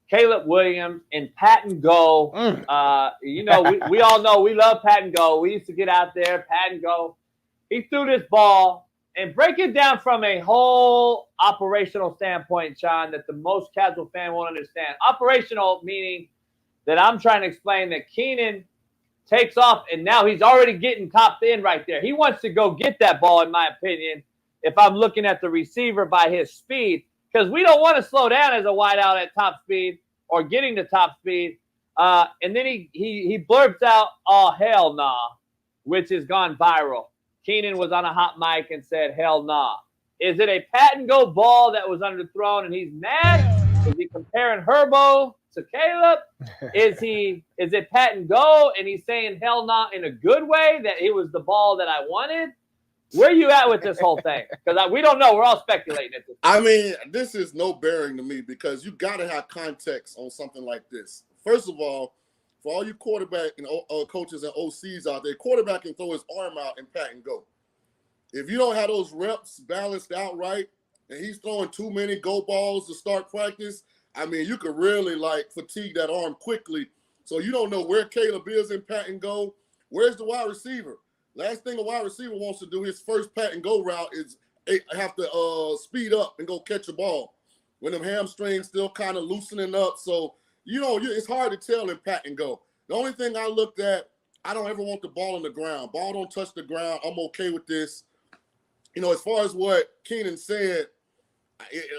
Caleb Williams in pat and go. We all know we love pat and go. We used to get out there, pat and go. He threw this ball and break it down from a whole operational standpoint, Shaun, that the most casual fan won't understand. Operational meaning that I'm trying to explain that Keenan takes off and now he's already getting topped in right there. He wants to go get that ball, in my opinion, if I'm looking at the receiver by his speed, because we don't want to slow down as a wideout at top speed or getting to top speed. And then he blurbs out, "Oh, hell nah," which has gone viral. Keenan was on a hot mic and said, "Hell nah." Is it a pat and go ball that was underthrown and he's mad? Is he comparing Herbo to Caleb? Is it pat and go and he's saying hell nah in a good way, that it was the ball that I wanted? Where are you at with this whole thing? Because we don't know. We're all speculating at this point. I mean, this is no bearing to me because you got to have context on something like this. First of all, for all you quarterback and coaches and OCs out there, quarterback can throw his arm out and pat and go. If you don't have those reps balanced out right, and he's throwing too many go balls to start practice, I mean, you could really fatigue that arm quickly. So you don't know where Caleb is in pat and go. Where's the wide receiver? Last thing a wide receiver wants to do, his first pat and go route is have to speed up and go catch a ball when them hamstrings still kind of loosening up. So it's hard to tell in pat and go. The only thing I looked at, I don't ever want the ball on the ground. Ball don't touch the ground. I'm okay with this. As far as what Keenan said,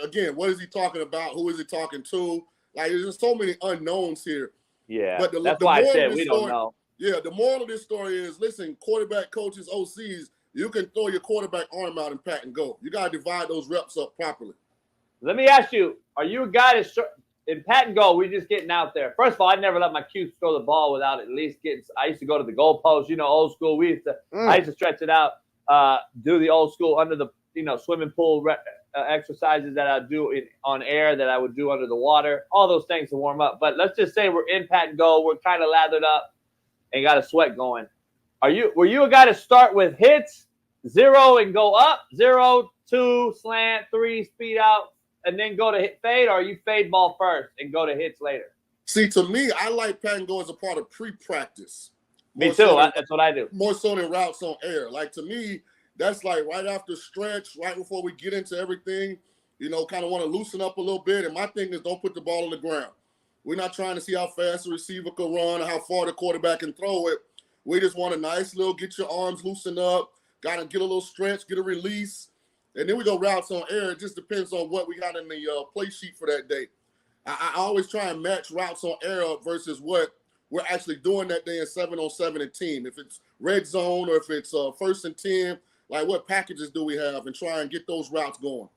again, what is he talking about? Who is he talking to? There's so many unknowns here. Yeah, but that's why I said we don't know. Yeah, the moral of this story is, listen, quarterback coaches, OCs, you can throw your quarterback arm out and pat and go. You got to divide those reps up properly. Let me ask you, are you a guy that's in pat and go, we're just getting out there? First of all, I never let my Qs throw the ball without at least getting – I used to go to the goalpost, old school. I used to stretch it out, do the old school under the, swimming pool exercises that I do on air that I would do under the water, all those things to warm up. But let's just say we're in pat and go. We're kind of lathered up and got a sweat going. Were you a guy to start with hits, 0 and go up, 0, 2, slant, 3, speed out, and then go to hit fade, or are you fade ball first and go to hits later? See, to me, I like pat and go as a part of pre-practice. Me too. That's what I do. More so than routes on air. To me, that's right after stretch, right before we get into everything, kind of want to loosen up a little bit. And my thing is, don't put the ball on the ground. We're not trying to see how fast the receiver can run or how far the quarterback can throw it. We just want a nice little get your arms loosened up, got to get a little stretch, get a release, and then we go routes on air. It just depends on what we got in the play sheet for that day. I always try and match routes on air up versus what we're actually doing that day in 7-on-7 and team. If it's red zone or if it's 1st and 10, what packages do we have, and try and get those routes going.